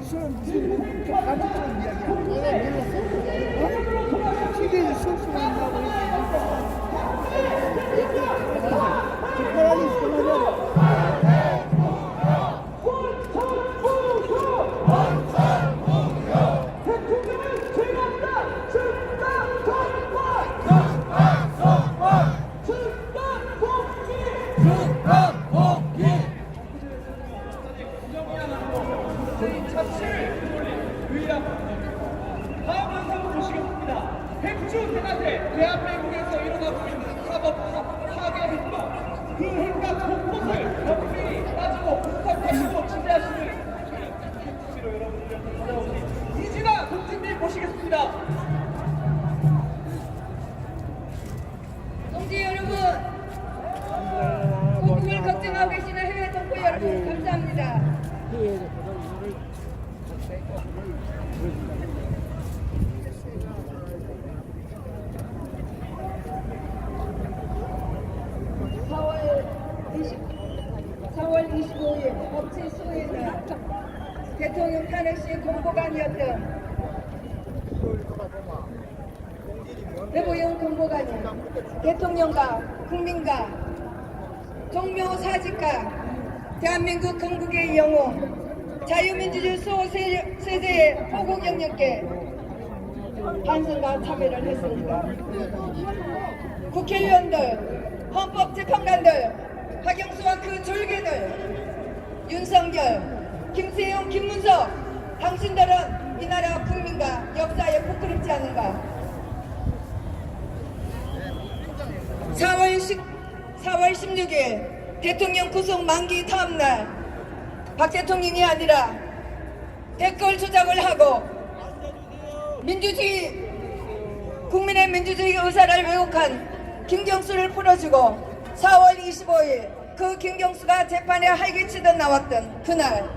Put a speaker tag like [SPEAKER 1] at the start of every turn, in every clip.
[SPEAKER 1] 무슨 가족처럼 이야기하는 거야? TV에서 실수가 있다고 특별하게 그만해.
[SPEAKER 2] 다음 영상을 보시겠습니다. 백주 대낮에 대한민국에서 일어나고 있는 사법 파괴 행각, 그 행각 곳곳을 엄밀히 따지고 분석하시고 취재하시는 택시로 여러분들 찾아오신 이진아 동지님 모시겠습니다.
[SPEAKER 3] 동지 여러분, 공국을 걱정하고 계시는 해외 동포 여러분 감사합니다. 4월 25일 법치 수요일날 대통령 탄핵 시 공보관이었던 외고용 공보관이 대통령과 국민과 종묘사직과 대한민국 건국의 영웅 자유민주주의 수호세대의 호국영령께 반성과 참여를 했습니다. 국회의원들, 헌법재판관들, 박영수와 그 졸개들, 윤석열, 김세용, 김문석, 당신들은 이 나라 국민과 역사에 부끄럽지 않은가? 4월 16일 대통령 구속 만기 다음날 박 대통령이 아니라 댓글 조작을 하고 국민의 민주주의 의사를 왜곡한 김경수를 풀어주고 4월 25일 그 김경수가 재판에 활개치듯 나왔던 그날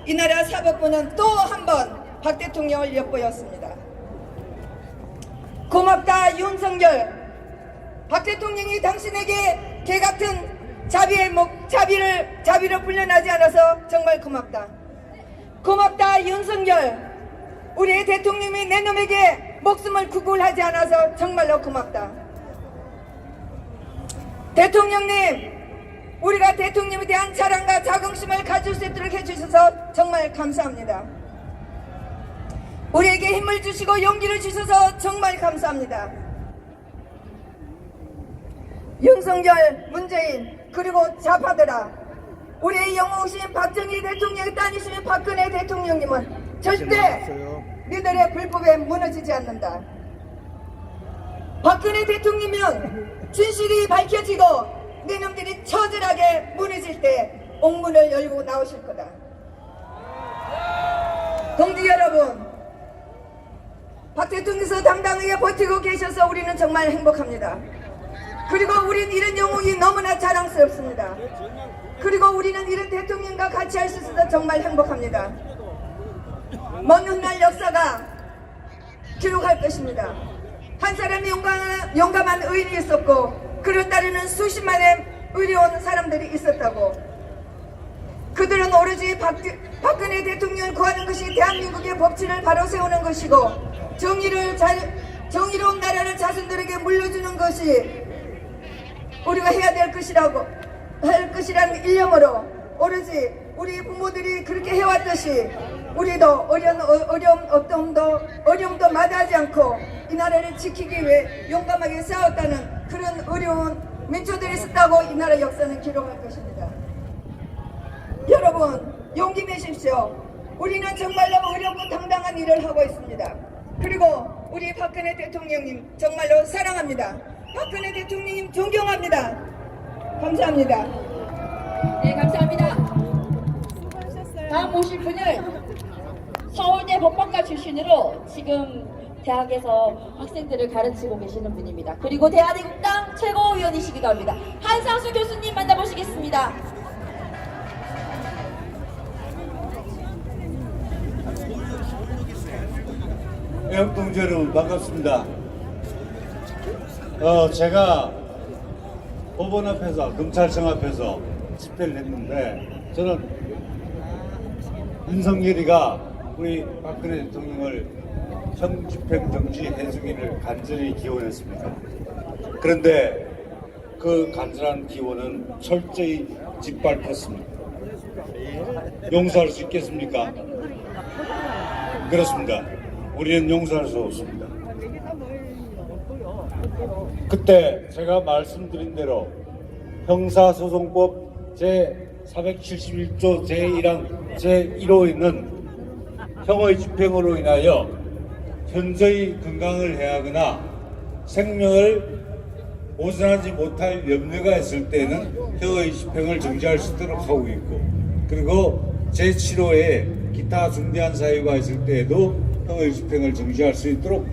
[SPEAKER 3] 이 나라 사법부는 또 한 번 박 대통령을 엿보였습니다. 고맙다 윤석열. 박 대통령이 당신에게 개같은 자비를 불려나지 않아서 정말 고맙다. 고맙다 윤석열. 우리의 대통령이 내 놈에게 목숨을 구걸하지 않아서 정말로 고맙다. 대통령님, 우리가 대통령에 대한 자랑과 자긍심을 가질 수 있도록 해주셔서 정말 감사합니다. 우리에게 힘을 주시고 용기를 주셔서 정말 감사합니다. 윤석열, 문재인, 그리고 좌파들아, 우리의 영웅이신 박정희 대통령의 딸이신 박근혜 대통령님은 절대 너희들의 불법에 무너지지 않는다. 박근혜 대통령이면 진실이 밝혀지고 너희놈들이 처절하게 무너질 때 옥문을 열고 나오실 거다. 동지 여러분, 박 대통령께서 당당하게 버티고 계셔서 우리는 정말 행복합니다. 그리고 우리는 이런 영웅이 너무나 자랑스럽습니다. 그리고 우리는 이런 대통령과 같이 할 수 있어서 정말 행복합니다. 먼 훗날 역사가 기록할 것입니다. 한 사람이 용감한 의인이 있었고 그를 따르는 수십만의 의로운 사람들이 있었다고. 그들은 오로지 박근혜 대통령을 구하는 것이 대한민국의 법치를 바로 세우는 것이고 정의로운 나라를 자손들에게 물려주는 것이 우리가 해야 될 것이라는 일념으로 오로지 우리 부모들이 그렇게 해왔듯이 우리도 어려움도 마다하지 않고 이 나라를 지키기 위해 용감하게 싸웠다는 그런 어려운 민초들이 있었다고 이 나라 역사는 기록할 것입니다. 여러분, 용기 내십시오. 우리는 정말로 어렵고 당당한 일을 하고 있습니다. 그리고 우리 박근혜 대통령님 정말로 사랑합니다. 박근혜 대통령님 존경합니다. 감사합니다.
[SPEAKER 4] 네, 감사합니다. 다음 모실 분은 서울대 법학과 출신으로 지금 대학에서 학생들을 가르치고 계시는 분입니다. 그리고 대한민국당 최고위원이시기도 합니다. 한상수 교수님 만나보시겠습니다.
[SPEAKER 5] 애국동지 여러분 반갑습니다. 제가 법원 앞에서 검찰청 앞에서 집회를 했는데 저는 윤석열이가 우리 박근혜 대통령을 형집행정지 해주기를 간절히 기원했습니다. 그런데 그 간절한 기원은 철저히 짓밟혔습니다. 용서할 수 있겠습니까? 그렇습니다. 우리는 용서할 수 없습니다. 그때 제가 말씀드린 대로 형사소송법 제471조 제1항 제1호에는 형의 집행으로 인하여 현저히 건강을 해하거나 생명을 보존하지 못할 염려가 있을 때는 형의 집행을 정지할 수 있도록 하고 있고, 그리고 제7호에 기타 중대한 사유가 있을 때에도 형의 집행을 정지할 수 있도록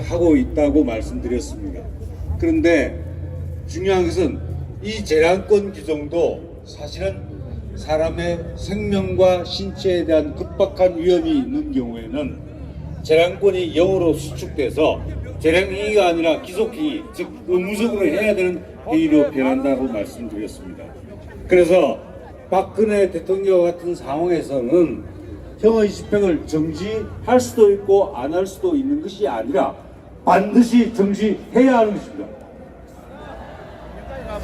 [SPEAKER 5] 하고 있다고 말씀드렸습니다. 그런데 중요한 것은 이 재량권 규정도 사실은 사람의 생명과 신체에 대한 급박한 위험이 있는 경우에는 재량권이 0으로 수축돼서 재량행위가 아니라 기속행위, 즉 의무적으로 해야 되는 행위로 변한다고 말씀드렸습니다. 그래서 박근혜 대통령 같은 상황에서는 형의 집행을 정지할 수도 있고 안 할 수도 있는 것이 아니라 반드시 정지해야 하는 것입니다.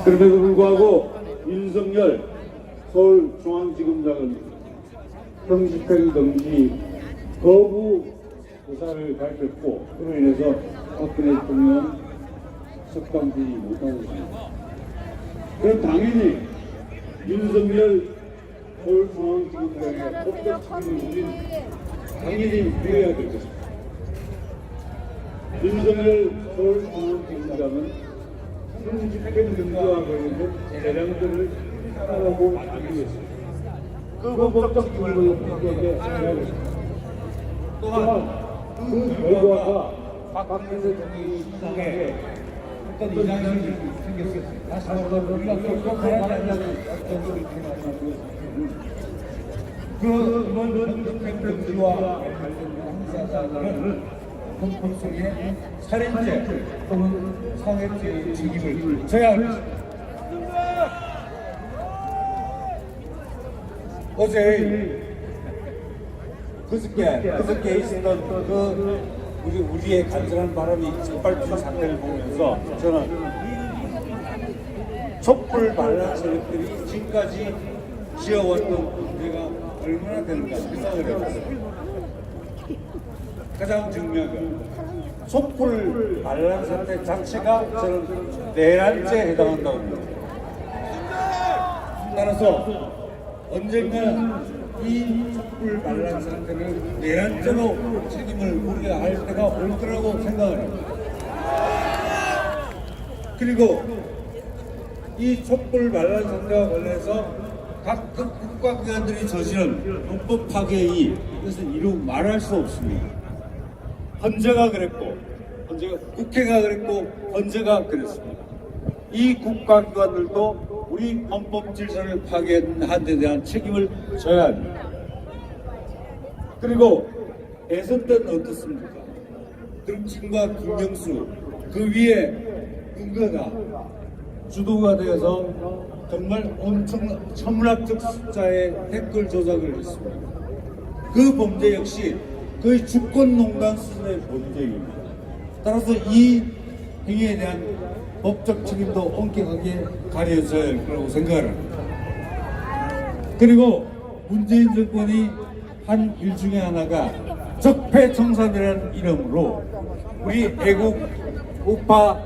[SPEAKER 5] 그럼에도 불구하고 윤석열 서울중앙지검장은 형집행 정지 거부 의사를 밝혔고, 그로 인해서 박근혜 대통령 석방되지 못하고 있습니다. 그럼 당연히 윤석열 서울중앙지검장의 법적 책임을 우리는 당연히 해야 될 것입니다. 윤석열 서울중앙지검장은 형집행 정지와 관련된 재량들을 따라고 하겠습니다. 그 법적 책임을 우리에게 해야 됩니다. 또한 그 결과가 박근혜 대통령이 이상하게 어떤 이상이 생겼어요. 다시 한번 우리가 꼭 가야 한다는 어떤 소리 그 이번 정지와 관련된 형사사건은 헌법 속에 살인죄 또는 상해죄의 책임을 져야 합니다. 어제 그저께 있었던 우리의 간절한 바람이 짓밟힌 사건을 보면서 저는 촛불 반란 세력들이 지금까지 지어왔던 문제가 얼마나 되는가 생각을 해봤어요. 가장 중요한 건 촛불 반란 사태 자체가 저는 내란죄에 해당한다고 봅니다. 따라서 언젠가 이 촛불 반란 사태는 내란죄로 책임을 우리가 할 때가 올 거라고 생각을 합니다. 그리고 이 촛불 반란 사태와 관련해서 각 국가기관들이 저지른 헌법 파괴의 이것은 이루 말할 수 없습니다. 헌재가 그랬고, 국회가 그랬고, 헌재가 그랬습니다. 이 국가기관들도 우리 헌법 질서를 파괴한 데 대한 책임을 져야 합니다. 그리고 대선 때는 어떻습니까? 등진과 김경수 그 위에 누가가 주도가 되어서 정말 엄청 천문학적 숫자의 댓글 조작을 했습니다. 그 범죄 역시 거의 주권농단 수준의 범죄입니다. 따라서 이 행위에 대한 법적 책임도 엄격하게 가려져야 할 거라고 생각을 합니다. 그리고 문재인 정권이 한 일 중에 하나가 적폐청산이라는 이름으로 우리 애국 우파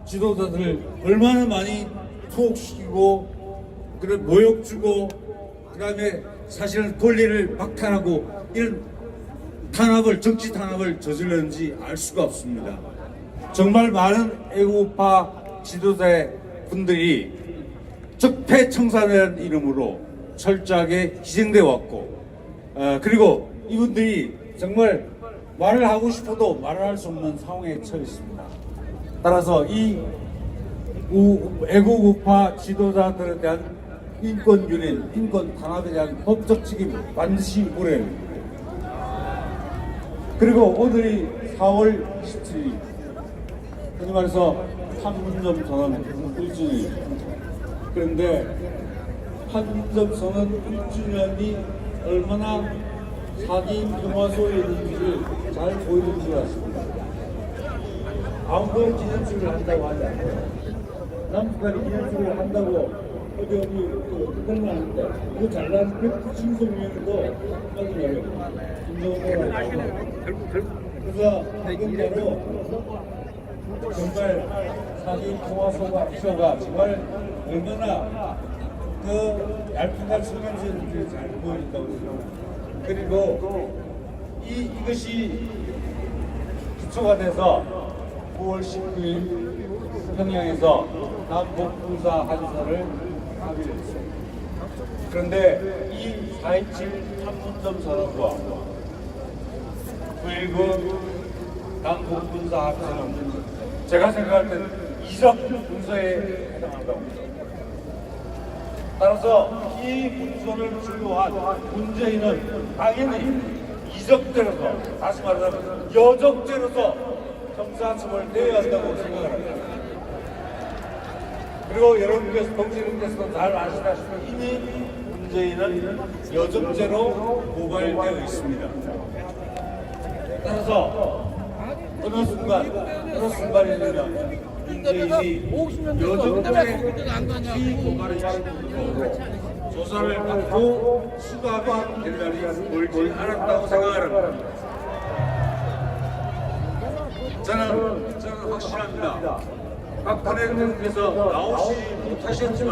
[SPEAKER 5] 지도자들을 얼마나 많이 투옥시키고 그런 모욕 주고 그다음에 사실은 권리를 박탈하고 이런 탄압을 정치 탄압을 저질렀는지 알 수가 없습니다. 정말 많은 애국우파 지도자 분들이 적폐청산이라는 이름으로 철저하게 희생되어 왔고 그리고 이분들이 정말 말을 하고 싶어도 말을 할 수 없는 상황에 처했습니다. 따라서 이 애국우파 지도자들에 대한 인권 유린, 인권 탄압에 대한 법적 책임 반드시 물어야 합니다. 그리고 오늘이 4월 27일 흔히 말해서 판문점 선언 1주년입니다. 그런데 판문점 선언 1주년이 얼마나 사기 평화소였는지를 잘 보여준 것 같습니다. 아무도 기념식을 한다고 하지 않아요. 남북한이 기념식을 한다고 어디 그런 거 하는데 그 잘난 신성명도 하지 말고 그래서 지금대로 정말 사기 평화소가 정말 얼마나 그 얄팍한 성명서를 잘 보여준다고 생각합니다. 그리고 이것이 기초가 돼서 9월 19일 평양에서 남북군사 한사를 합의를 했습니다. 그런데 이 4.27 판문점 선언과 9.19 남북군사 합의는 제가 생각할 때는 이적 문서에 해당한다고 봅니다. 따라서 이 문서를 주도한 문재인은 당연히 이적죄로서, 다시 말하자면 여적죄로서 형사처벌되어야 한다고 생각을 합니다. 그리고 여러분께서, 동지님께서도 잘 아시다시피 이미 문재인은 여적죄로 고발되어 있습니다. 따라서 어느 순간이 되면 문재인이 여적죄 피고발을 시키고 조사를 받고 수감이 될 날이 멀지 않았다고 생각을 합니다. 저는 확실합니다. 박근혜 대통령께서 나오지 못하셨지만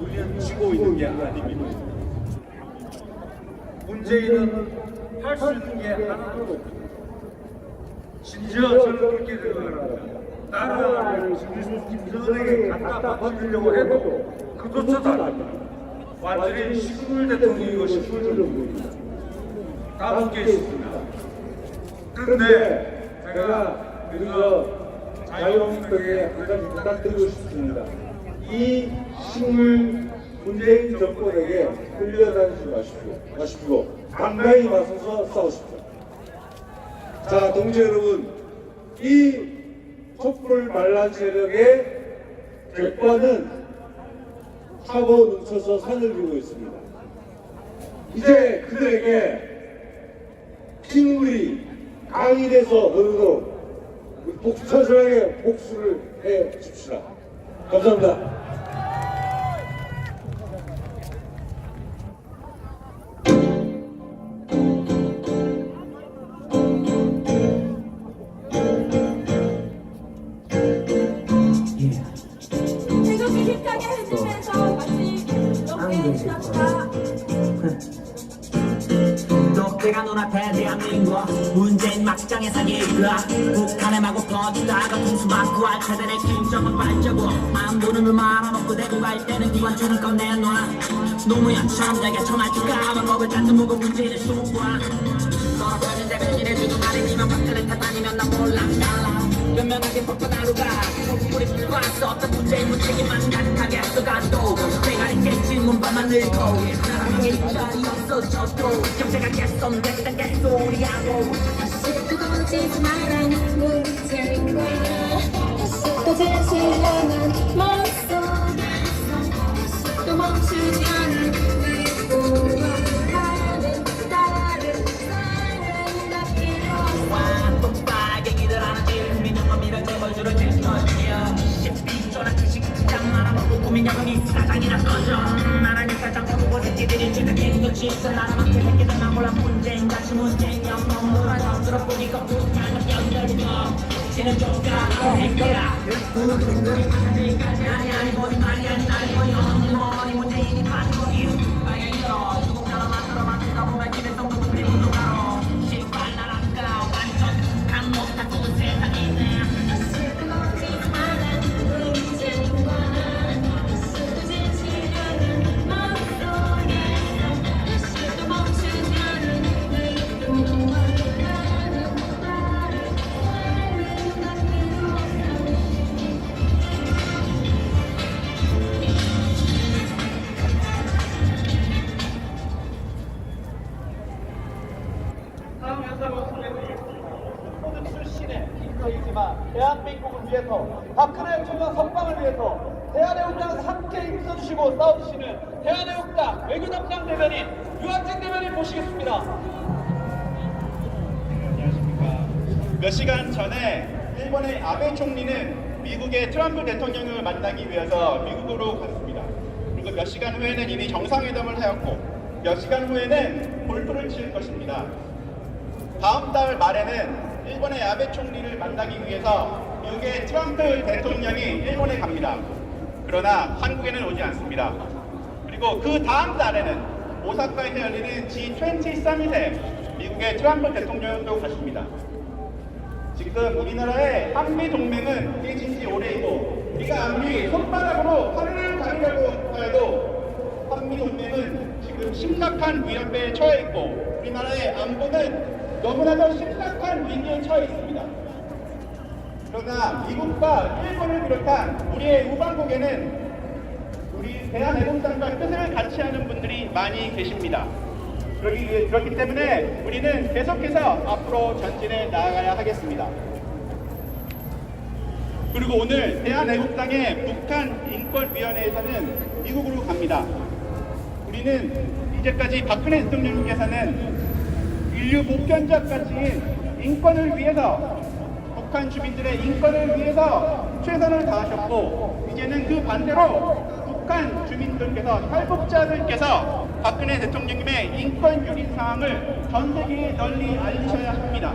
[SPEAKER 5] 우리는 지고 있는 게 아닙니다. 문재인은 할 수 있는 게 하나도 없습니다. 심지어 저는 그렇게 생각을 합니다. 나라를 김정은에게 갖다 바치려고 해도 그조차도 안 합니다. 완전히 식물 대통령이고 식물 정부입니다. 다 묶여 있습니다. 그런데 제가 그래서 자유한국당에 한 가지 부탁드리고 싶습니다. 이 식물 문재인 정권에게 끌려다니지 마시고 당당히 나서서 싸우십시오. 자, 동지 여러분, 이 촛불 반란 세력의 객관은 하고 넘쳐서 산을 비고 있습니다. 이제 그들에게 핏물이 강이 돼서 흐르도록 처절하게 복수를 해 줍시다. 감사합니다.
[SPEAKER 6] 즐겁게 힘차게 해주면서 같이 함께 해주시다.
[SPEAKER 7] 독재가 눈앞에 대한민국 문재인 막장의 사기라 북한에 마구 퍼지다가 통수 맞고 알차들의 김정은 발자국 안보는 을 말아먹고 대구 갈 때는 기관총을 꺼내놔 노무현처럼 내게 전화줄까 방법을 찾는 무거운 문재인을 쏘아 떨어져진 대변인의 두둥아리니면 박근혜 탓아니면 난 몰라 현명하게 뻗던 하루가 우리 왔어 어떤 문재인 문책임만 가득하게 써가지고 대가리 깨진 문반만 늙고 사람에게 입장이 없어져도 경제가 개선됐다 개소리하고
[SPEAKER 6] 뜨거운 짓 말하는 문재인과 또 진실하는 모습 또 멈추지 않은 의도와 다른 사랑답기로
[SPEAKER 7] 또 빨갱이들 하는 일 민영은 이런 재벌주를 제거지야 12조나 주식 시장 말아먹고 국민연금이 사장이나 꺼져 나라니 사장 후보 새끼들이 지금 도 짓을 나라만큼 새끼들만 몰라 문재인같이 문재인형 너무나 정스럽고 이거 북한은 연결이며 지는 조가 행거야 아직까지 아니 뭔 말이 아니 뭐니 문재인이 반거리 빨갱이로 중국나라 만들어 만들다 보면 기대성 국민이 운동하러 신발 나라가 완전 강목 닫고 세상이네
[SPEAKER 2] 다음 영상을 소개해드리겠습니다. 모든 출신의 인터이지만 대한민국을 위해서 박근혜 대통령 선방을 위해서 대한애국당에서 함께 힘써주시고 싸워주시는 대한애국당 외교담당 대변인 유학진 대변인 모시겠습니다. 안녕하십니까. 몇 시간 전에 일본의 아베 총리는 미국의 트럼프 대통령을 만나기 위해서 미국으로 갔습니다. 그리고 몇 시간 후에는 이미 정상회담을 하였고 몇 시간 후에는 골프를 칠 것입니다. 다음 달 말에는 일본의 아베 총리를 만나기 위해서 미국의 트럼프 대통령이 일본에 갑니다. 그러나 한국에는 오지 않습니다. 그리고 그 다음 달에는 오사카에서 열리는 G20 서밋에 미국의 트럼프 대통령도 가십니다. 지금 우리나라의 한미 동맹은 깨진 지 오래이고 우리가 아무리 손바닥으로 하늘을 가리려고 해도 한미 동맹은 지금 심각한 위협에 처해 있고 우리나라의 안보는 너무나도 심각한 위기에 처해 있습니다. 그러나 미국과 일본을 비롯한 우리의 우방국에는 우리 대한애국당과 뜻을 같이 하는 분들이 많이 계십니다. 그렇기 때문에 우리는 계속해서 앞으로 전진해 나아가야 하겠습니다. 그리고 오늘 대한애국당의 북한인권위원회에서는 미국으로 갑니다. 우리는 이제까지 박근혜 대통령께서는 인류 보편적 가치인 인권을 위해서 북한 주민들의 인권을 위해서 최선을 다하셨고 이제는 그 반대로 북한 주민들께서 탈북자들께서 박근혜 대통령님의 인권 유린 상황을 전 세계에 널리 알리셔야 합니다.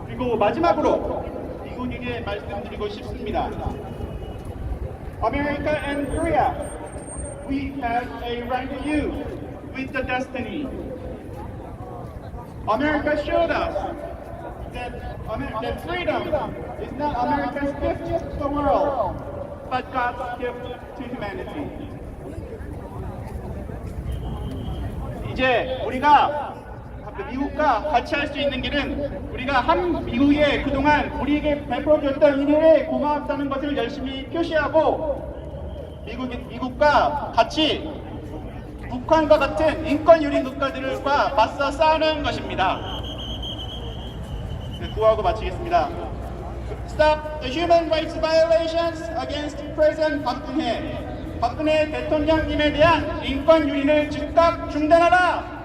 [SPEAKER 2] 그리고 마지막으로 미국에게 말씀드리고 싶습니다. America and Korea, we have a rendezvous with the destiny. America showed us that freedom is not America's gift to the world, but God's gift to humanity. 이제 우리가 미국과 같이 할 수 있는 길은 우리가 미국에 그동안 우리에게 베풀어줬던 인연에 고마웠다는 것을 열심히 표시하고 미국과 같이 북한과 같은 인권 유린 국가들과 맞서 싸우는 것입니다. 구호하고 마치겠습니다. Stop the human rights violations against President 박근혜. 박근혜 대통령님에 대한 인권 유린을 즉각 중단하라.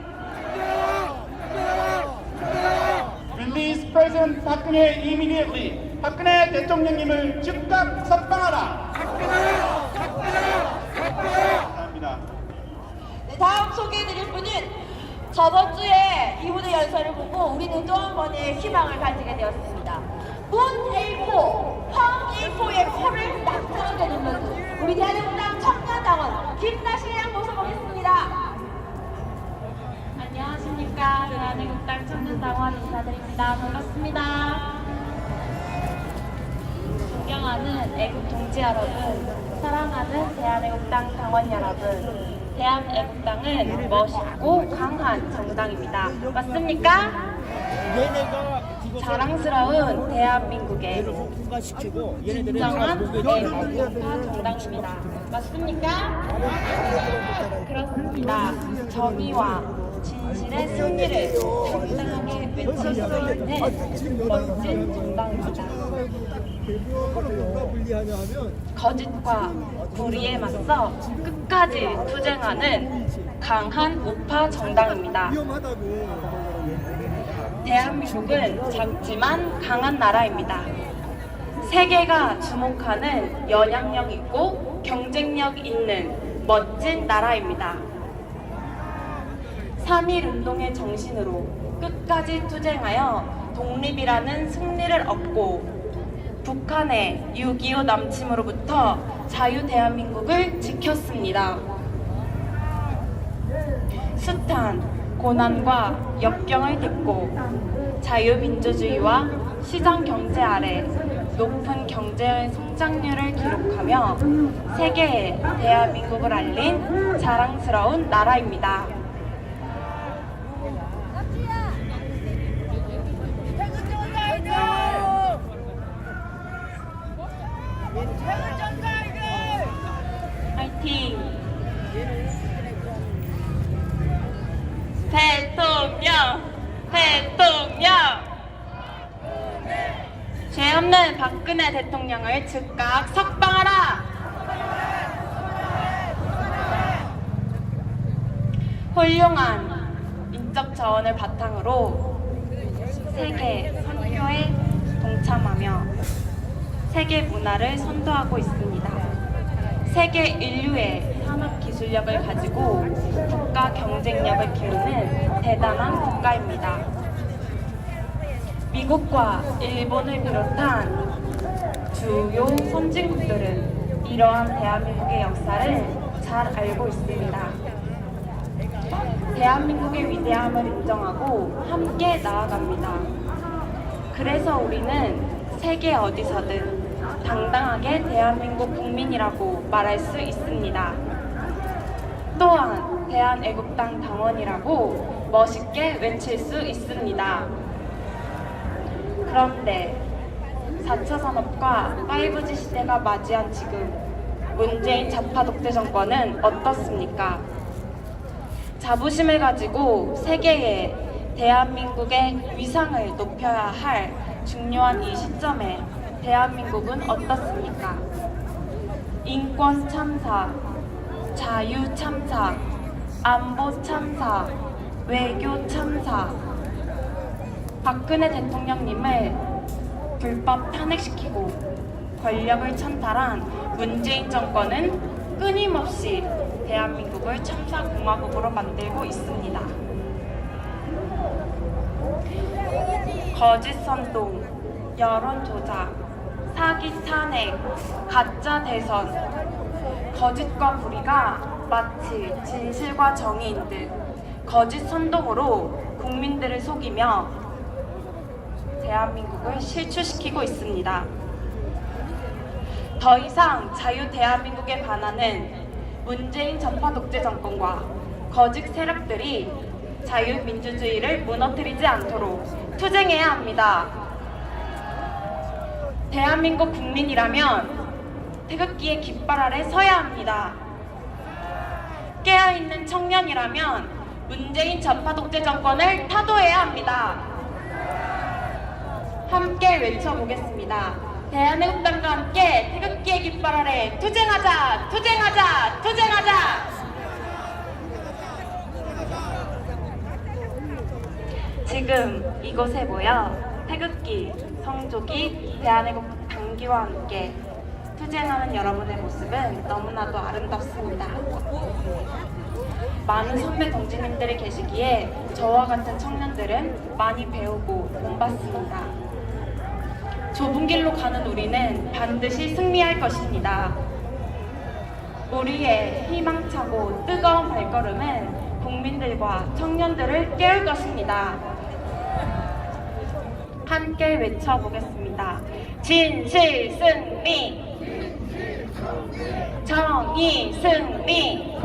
[SPEAKER 2] Release President 박근혜 immediately. 박근혜 대통령님을 즉각 석방하라. 감사합니다.
[SPEAKER 4] 네, 다음 소개해드릴 분은 저번 주에 이분의 연설을 보고 우리는 또 한 번의 희망을 가지게 되었습니다. 문 A4, 황 A4의 코를 딱 들어주는 우리 대한민국당 청년당원 김나실 양 모셔보겠습니다.
[SPEAKER 8] 안녕하십니까. 대한애국당 청년당원 인사드립니다. 반갑습니다. 존경하는 애국 동지 여러분, 사랑하는 대한애국당 당원 여러분, 대한애국당은 멋있고 강한 정당입니다. 맞습니까? 자랑스러운 대한민국의 진정한 애국 정당입니다. 맞습니까? 그렇습니다. 정의와 진실의 승리를 당당하게 외칠 수 있는 멋진 정당입니다. 거짓과 불의에 맞서 끝까지 투쟁하는 강한 우파 정당입니다. 대한민국은 작지만 강한 나라입니다. 세계가 주목하는 영향력 있고 경쟁력 있는 멋진 나라입니다. 3.1운동의 정신으로 끝까지 투쟁하여 독립이라는 승리를 얻고 북한의 6.25 남침으로부터 자유 대한민국을 지켰습니다. 숱한 고난과 역경을 딛고 자유민주주의와 시장경제 아래 높은 경제 성장률을 기록하며 세계에 대한민국을 알린 자랑스러운 나라입니다. 화이팅! 대통령! 죄 없는 박근혜 대통령을 즉각 석방하라! 훌륭한 인적 자원을 바탕으로 세계 선교에 동참하며 세계 문화를 선도하고 있습니다. 세계 인류의 산업 기술력을 가지고 국가 경쟁력을 키우는 대단한 국가입니다. 미국과 일본을 비롯한 주요 선진국들은 이러한 대한민국의 역사를 잘 알고 있습니다. 대한민국의 위대함을 인정하고 함께 나아갑니다. 그래서 우리는 세계 어디서든 당당하게 대한민국 국민이라고 말할 수 있습니다. 또한 대한애국당 당원이라고 멋있게 외칠 수 있습니다. 그런데 4차 산업과 5G 시대가 맞이한 지금 문재인 좌파 독재 정권은 어떻습니까? 자부심을 가지고 세계에 대한민국의 위상을 높여야 할 중요한 이 시점에 대한민국은 어떻습니까? 인권 참사, 자유 참사, 안보 참사, 외교 참사, 박근혜 대통령님을 불법 탄핵시키고 권력을 찬탈한 문재인 정권은 끊임없이 대한민국을 참사공화국으로 만들고 있습니다. 거짓 선동, 여론 조작, 사기 탄핵, 가짜 대선, 거짓과 불의가 마치 진실과 정의인 듯 거짓 선동으로 국민들을 속이며 대한민국을 실추시키고 있습니다. 더 이상 자유 대한민국에 반하는 문재인 좌파 독재 정권과 거짓 세력들이 자유민주주의를 무너뜨리지 않도록 투쟁해야 합니다. 대한민국 국민이라면 태극기의 깃발 아래 서야 합니다. 깨어있는 청년이라면 문재인 좌파 독재 정권을 타도해야 합니다. 함께 외쳐보겠습니다. 대한애국당과 함께 태극기의 깃발 아래 투쟁하자! 투쟁하자! 투쟁하자! 지금 이곳에 모여 태극기, 성조기, 대한애국 당기와 함께 투쟁하는 여러분의 모습은 너무나도 아름답습니다. 많은 선배 동지님들이 계시기에 저와 같은 청년들은 많이 배우고 본받습니다. 좁은 길로 가는 우리는 반드시 승리할 것입니다. 우리의 희망차고 뜨거운 발걸음은 국민들과 청년들을 깨울 것입니다. 함께 외쳐보겠습니다. 진실 승리! 정의 승리!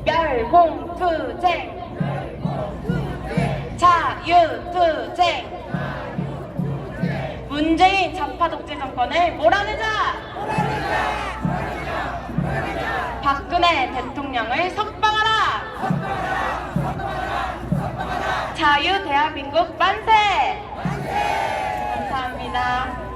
[SPEAKER 8] 멸공투쟁! 자유투쟁! 문재인 좌파 독재 정권을 몰아내자! 박근혜 대통령을 석방하라! 자유 대한민국 만세! 감사합니다.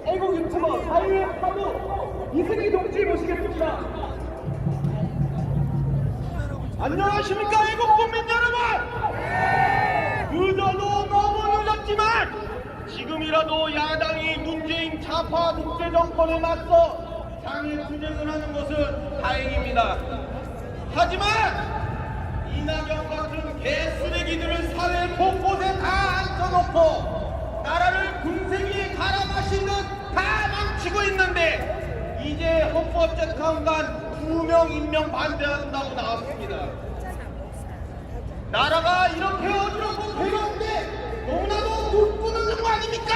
[SPEAKER 1] 애국 유튜버 자유의 파도 이승희 동지 모시겠습니다. 안녕하십니까 애국 국민 여러분. 늦어도 너무 늦었지만 지금이라도 야당이 문재인 좌파 독재 정권에 맞서 장애 투쟁을 하는 것은 다행입니다. 하지만 이낙연 같은 개쓰레기들을 사회 곳곳에 다 앉혀놓고 나라를 군생이에 갈아 마시듯 다 망치고 있는데 이제 헌법재판관 2명 임명 반대한다고 나왔습니다. 나라가 이렇게 어지럽고 괴로운데 너무나도 못 꾸는 거 아닙니까?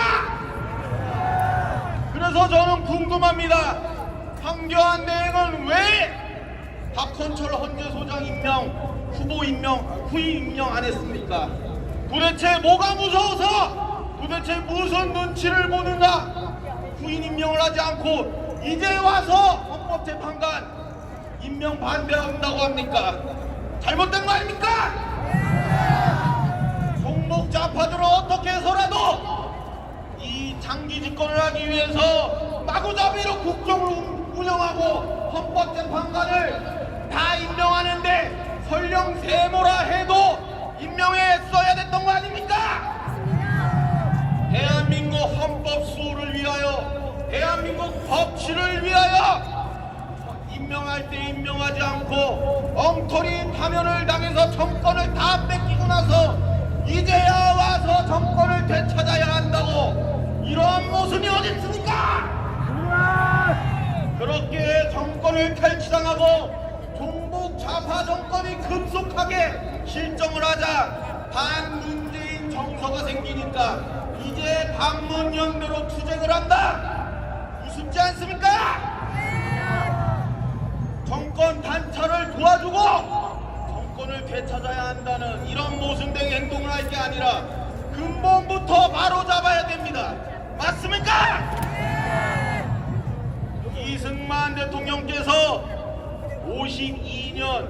[SPEAKER 1] 그래서 저는 궁금합니다. 황교안 대행은 왜 박헌철 헌재소장 임명, 후보 임명, 후임 임명 안 했습니까? 도대체 뭐가 무서워서 도대체 무슨 눈치를 보는가 후임 임명을 하지 않고 이제 와서 헌법재판관 임명 반대한다고 합니까? 잘못된 거 아닙니까? 종북 좌파들은 어떻게 해서라도 이 장기 집권을 하기 위해서 마구잡이로 국정을 운영하고 헌법재판관을 다 임명하는데 설령 세모라 해도 임명했어야 됐던 거 아닙니까? 대한민국 헌법 수호를 위하여 대한민국 법치를 위하여 임명할 때 임명하지 않고 엉터리 파면을 당해서 정권을 다 뺏기고 나서 이제야 와서 정권을 되찾아야 한다고 이러한 모순이 어디 있습니까? 그렇게 정권을 탈취당하고 종북 좌파 정권이 급속하게 실정을 하자 반문재인 정서가 생기니까 이제 반문연대로 투쟁을 한다. 우습지 않습니까? 정권 단차를 도와주고 정권을 되찾아야 한다는 이런 모순된 행동을 할 게 아니라 근본부터 바로 잡아야 됩니다. 맞습니까? 이승만 대통령께서 52년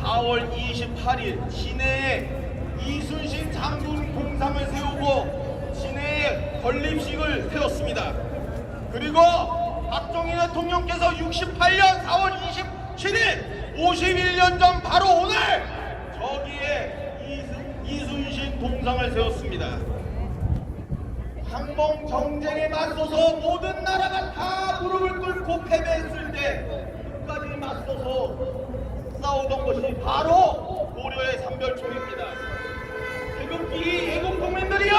[SPEAKER 1] 4월 28일 시내에 이순신 장군 공상을 세우고 시내에 건립식을 세웠습니다. 그리고 박정희 대통령께서 68년 4월 27일 51년 전 바로 오늘 저기에 이순신 동상을 세웠습니다. 항복 정쟁에 맞서서 모든 나라가 다 무릎을 꿇고 패배했을 때 끝까지 맞서서 싸우던 것이 바로 고려의 삼별총입니다. 태극기 애국 국민들이여,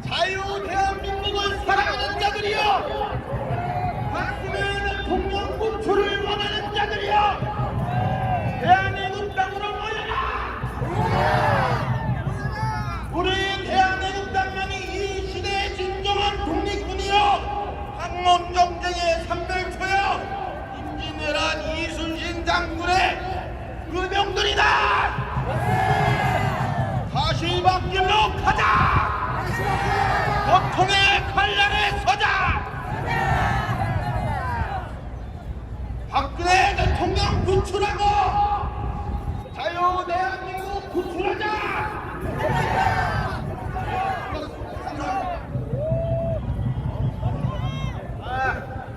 [SPEAKER 1] 자유 대한민국을 사랑하는 자들이여, 박근혜 대통령 구출을 원하는 자들이여, 대한민국 땅으로 모여라! 우리 대한민국당만이 이 시대의 진정한 독립군이여, 항몬정쟁의 삼별초여, 임진왜란 이순신 장군의 의병들이다! 다시 밖길로 가자! 고통의 칼날에 서자! 박근혜 대통령 구출하고 자유 대한민국 구출하자!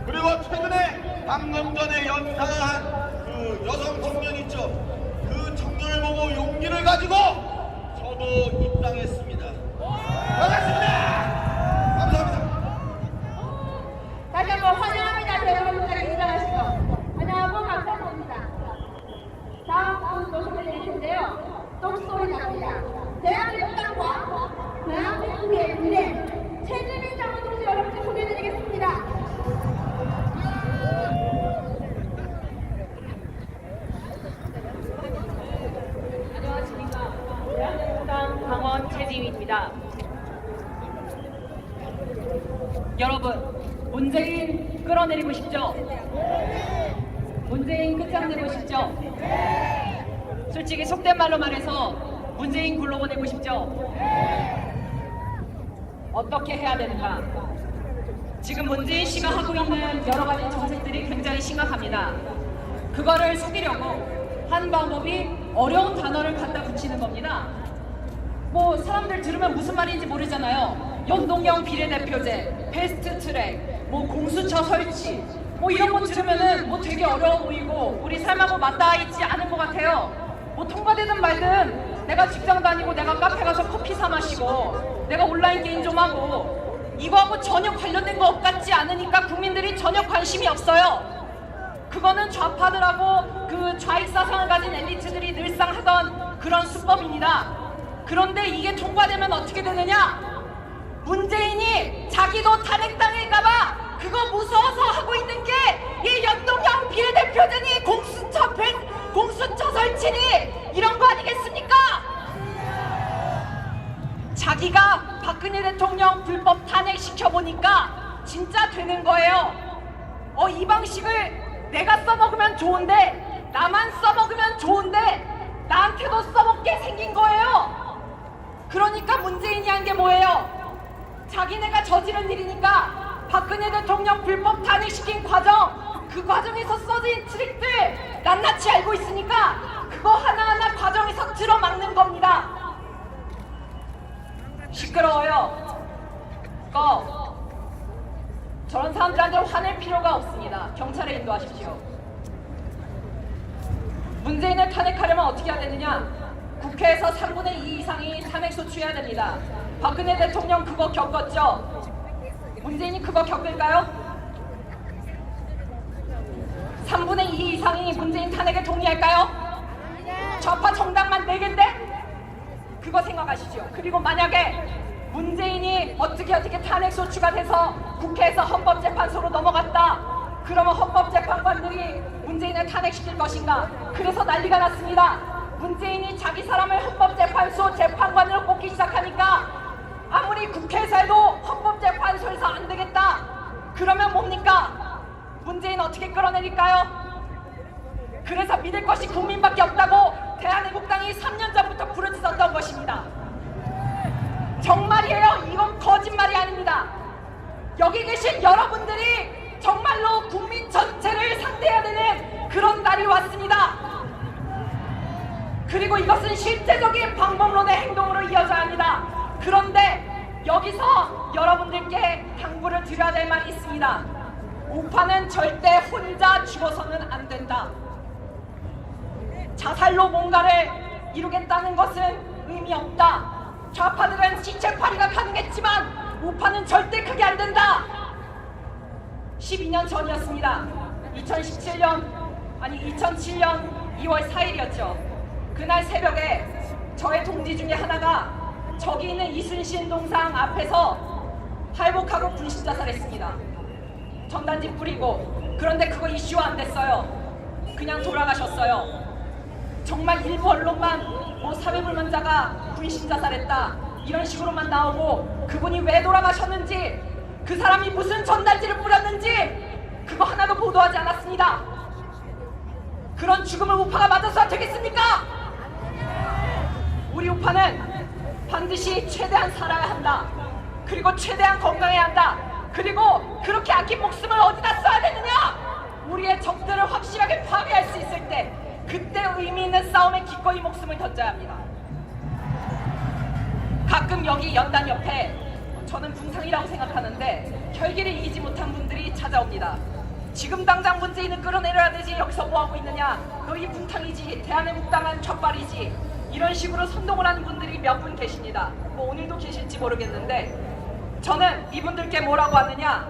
[SPEAKER 1] 그리고 최근에 방금 전에 연상한 그 여성 청년 있죠? 그 청년을 보고 용기를 가지고 저도 입당했습니다. 반갑습니다. 감사합니다.
[SPEAKER 4] 다시 한번 환영합니다. 여러분들 입장하시고 환영하고 감사합니다. 다음 분도 소개드릴 텐데요. 똥소리 납니다. 대한민국당과 대한민국의 미래 최지민 장관 동지 여러분들 소개드리겠습니다.
[SPEAKER 8] 안녕하십니까. 대한민국당 당원 최지민입니다. 여러분, 문재인 끌어내리고 싶죠? 문재인 끝장내고 싶죠? 솔직히 속된 말로 말해서 문재인 굴러보내고 싶죠? 어떻게 해야 되는가? 지금 문재인 씨가 하고 있는 여러 가지 정책들이 굉장히 심각합니다. 그거를 속이려고 한 방법이 어려운 단어를 갖다 붙이는 겁니다.
[SPEAKER 9] 뭐 사람들 들으면 무슨 말인지 모르잖아요. 연동형 비례대표제, 패스트트랙, 뭐 공수처 설치, 뭐 이런 거 들으면은 뭐 되게 어려워 보이고 우리 삶하고 맞닿아 있지 않은 것 같아요. 뭐 통과되든 말든 내가 직장 다니고 내가 카페 가서 커피 사 마시고 내가 온라인 게임 좀 하고 이거하고 전혀 관련된 것 같지 않으니까 국민들이 전혀 관심이 없어요. 그거는 좌파들하고 그 좌익 사상을 가진 엘리트들이 늘상 하던 그런 수법입니다. 그런데 이게 통과되면 어떻게 되느냐? 문재인이 자기도 탄핵당할까봐 그거 무서워서 하고 있는 게 이 연동형 비례대표제니 공수처 설치니 이런 거 아니겠습니까? 자기가 박근혜 대통령 불법 탄핵시켜보니까 진짜 되는 거예요. 이 방식을 내가 써먹으면 좋은데 나만 써먹으면 좋은데 나한테도 써먹게 생긴 거예요. 그러니까 문재인이 한 게 뭐예요? 자기네가 저지른 일이니까 박근혜 대통령 불법 탄핵시킨 과정, 그 과정에서 써진 트릭들 낱낱이 알고 있으니까 그거 하나하나 과정에서 들어막는 겁니다. 시끄러워요. 저런 사람들한테 화낼 필요가 없습니다. 경찰에 인도하십시오. 문재인을 탄핵하려면 어떻게 해야 되느냐? 국회에서 3분의 2 이상이 탄핵소추해야 됩니다. 박근혜 대통령 그거 겪었죠? 문재인이 그거 겪을까요? 3분의 2 이상이 문재인 탄핵에 동의할까요? 좌파 정당만 4개인데? 그거 생각하시죠. 그리고 만약에 문재인이 어떻게 탄핵소추가 돼서 국회에서 헌법재판소로 넘어갔다. 그러면 헌법재판관들이 문재인을 탄핵시킬 것인가? 그래서 난리가 났습니다. 문재인이 자기 사람을 헌법재판소 재판관으로 뽑기 시작하니까 아무리 국회에서 해도 헌법재판소에서 안 되겠다. 그러면 뭡니까? 문재인 어떻게 끌어내릴까요? 그래서 믿을 것이 국민밖에 없다고 대한민국당이 3년 전부터 부르짖었던 것입니다. 정말이에요. 이건 거짓말이 아닙니다. 여기 계신 여러분들이 정말로 국민 전체를 상대해야 되는 그런 날이 왔습니다. 그리고 이것은 실제적인 방법론의 행동으로 이어져야 합니다. 그런데 여기서 여러분들께 당부를 드려야 될 말이 있습니다. 우파는 절대 혼자 죽어서는 안 된다. 자살로 뭔가를 이루겠다는 것은 의미 없다. 좌파들은 시체팔이가 가능했지만 우파는 절대 그게 안 된다. 12년 전이었습니다. 2007년 2월 4일이었죠. 그날 새벽에 저의 동지 중에 하나가 저기 있는 이순신 동상 앞에서 할복하고 분신자살했습니다. 전단지 뿌리고. 그런데 그거 이슈화 안 됐어요. 그냥 돌아가셨어요. 정말 일부 언론만 뭐 사회불만자가 분신자살했다 이런 식으로만 나오고 그분이 왜 돌아가셨는지 그 사람이 무슨 전단지를 뿌렸는지 그거 하나도 보도하지 않았습니다. 그런 죽음을 우파가 맞아서 되겠습니까? 우리 우파는 반드시 최대한 살아야 한다. 그리고 최대한 건강해야 한다. 그리고 그렇게 아낀 목숨을 어디다 써야 되느냐? 우리의 적들을 확실하게 파괴할 수 있을 때 그때 의미 있는 싸움에 기꺼이 목숨을 던져야 합니다. 가끔 여기 연단 옆에 저는 붕상이라고 생각하는데 혈기를 이기지 못한 분들이 찾아옵니다. 지금 당장 문재인을 끌어내려야 되지 여기서 뭐하고 있느냐? 너희 붕탕이지 대한민국당은 족발이지 이런 식으로 선동을 하는 분들이 몇 분 계십니다. 뭐 오늘도 계실지 모르겠는데 저는 이분들께 뭐라고 하느냐?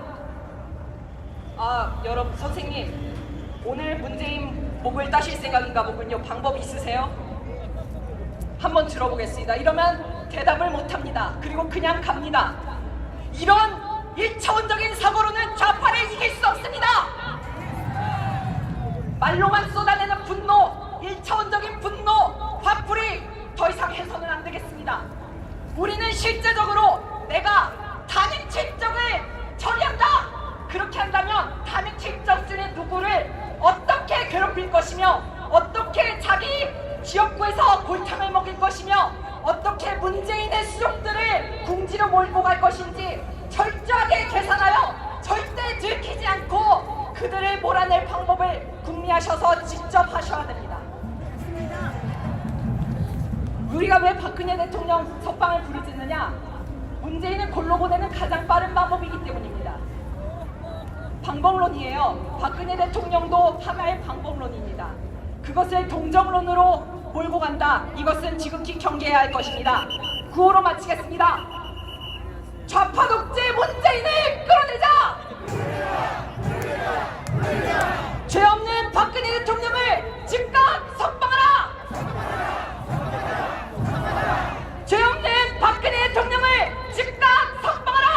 [SPEAKER 9] 여러분 선생님 오늘 문재인 목을 따실 생각인가 보군요. 방법 있으세요? 한번 들어보겠습니다. 이러면 대답을 못합니다. 그리고 그냥 갑니다. 이런 1차원적인 사고로는 좌파를 이길 수 없습니다. 말로만 쏟아내는 분노, 1차원적인 분노, 화풀이 더 이상 해서는 안 되겠습니다. 우리는 실제적으로 내가 탄핵 책정을 처리한다. 그렇게 한다면 탄핵 책정 중에 누구를 어떻게 괴롭힐 것이며 어떻게 자기 지역구에서 골탕을 먹일 것이며 어떻게 문재인의 수족들을 궁지로 몰고 갈 것인지 철저하게 계산하여 절대 들키지 않고 그들을 몰아낼 방법을 궁리하셔서 직접 하셔야 됩니다. 우리가 왜 박근혜 대통령 석방을 부르짖느냐? 문재인은 골로 보내는 가장 빠른 방법이기 때문입니다. 방법론이에요. 박근혜 대통령도 하나의 방법론입니다. 그것을 동정론으로 몰고 간다. 이것은 지극히 경계해야 할 것입니다. 구호로 마치겠습니다. 좌파 독재 문재인을 끌어내자! 죄 없는 박근혜 대통령을 즉각 석방하라! 죄 없는 박근혜 대통령을 즉각 석방하라!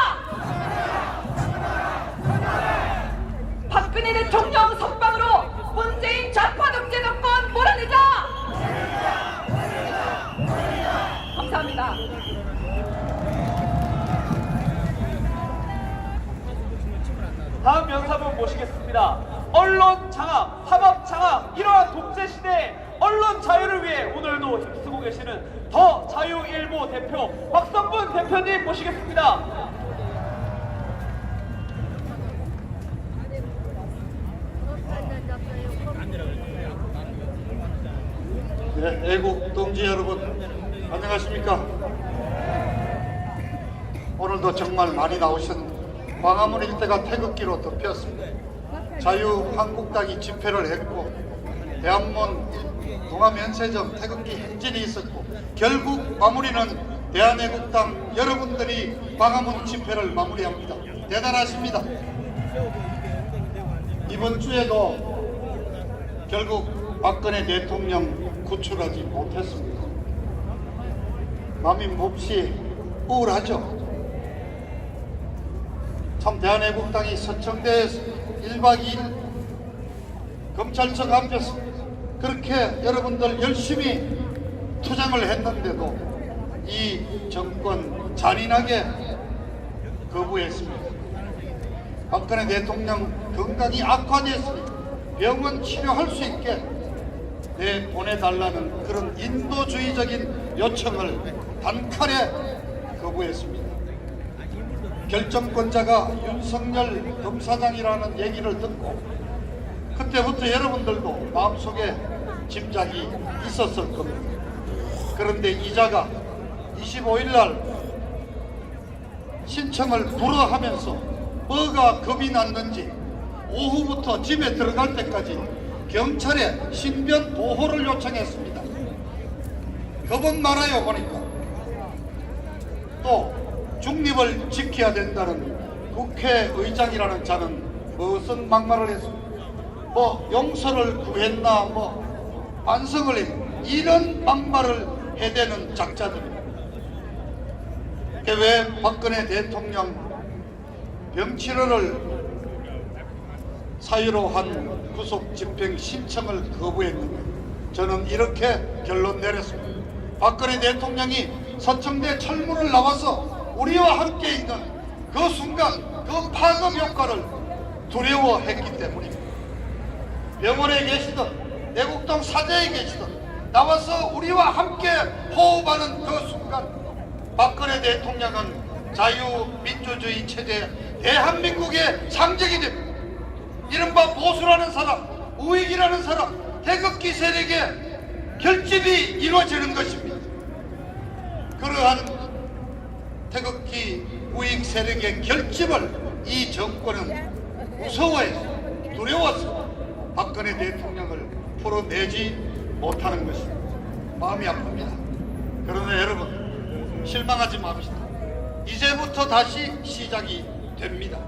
[SPEAKER 9] 박근혜 대통령 석방으로 문재인 좌파 독재 정권 몰아내자! 감사합니다.
[SPEAKER 1] 다음 연사분 모시겠습니다. 언론 장악, 사법 장악, 이러한 독재 시대에 언론 자유를 위해 오늘도 힘쓰고 계시는 더 자유일보 대표 박성분 대표님 모시겠습니다.
[SPEAKER 10] 네, 애국 동지 여러분, 안녕하십니까? 오늘도 정말 많이 나오신 광화문 일대가 태극기로 덮였습니다. 자유한국당이 집회를 했고, 대한문 동아면세점 태극기 행진이 있었고, 결국 마무리는 대한애국당 여러분들이 광화문 집회를 마무리합니다. 대단하십니다. 이번 주에도 결국 박근혜 대통령 구출하지 못했습니다. 마음이 몹시 우울하죠. 참 대한애국당이 서청대에서 1박 2일 검찰청 앞에서 그렇게 여러분들 열심히 투쟁을 했는데도 이 정권 잔인하게 거부했습니다. 박근혜 대통령 건강이 악화됐으니 병원 치료할 수 있게 내보내달라는 그런 인도주의적인 요청을 단칼에 거부했습니다. 결정권자가 윤석열 검사장이라는 얘기를 듣고 그때부터 여러분들도 마음속에 짐작이 있었을 겁니다. 그런데 이자가 25일 날 신청을 불허하면서 뭐가 겁이 났는지 오후부터 집에 들어갈 때까지 경찰에 신변 보호를 요청했습니다. 겁은 말아요 보니까. 또 중립을 지켜야 된다는 국회의장이라는 자는 무슨 막말을 했습니까? 뭐 용서를 구했나 뭐 반성을 했 이런 막말을 해대는 작자들입니다. 왜 박근혜 대통령 병치료를 사유로 한 구속 집행 신청을 거부했는데 저는 이렇게 결론 내렸습니다. 박근혜 대통령이 서청대 철문을 나와서 우리와 함께 있는 그 순간 그 파급 효과를 두려워했기 때문입니다. 병원에 계시든 내곡동 사저에 계시든 나와서 우리와 함께 호흡하는 그 순간 박근혜 대통령은 자유민주주의 체제 대한민국의 상징이 됩니다. 이른바 보수라는 사람, 우익이라는 사람, 태극기 세력의 결집이 이루어지는 것입니다. 그러한 태극기 우익 세력의 결집을 이 정권은 무서워해서 두려워서 박근혜 대통령을 풀어내지 못하는 것입니다. 마음이 아픕니다. 그러나 여러분 실망하지 맙시다. 이제부터 다시 시작이 됩니다.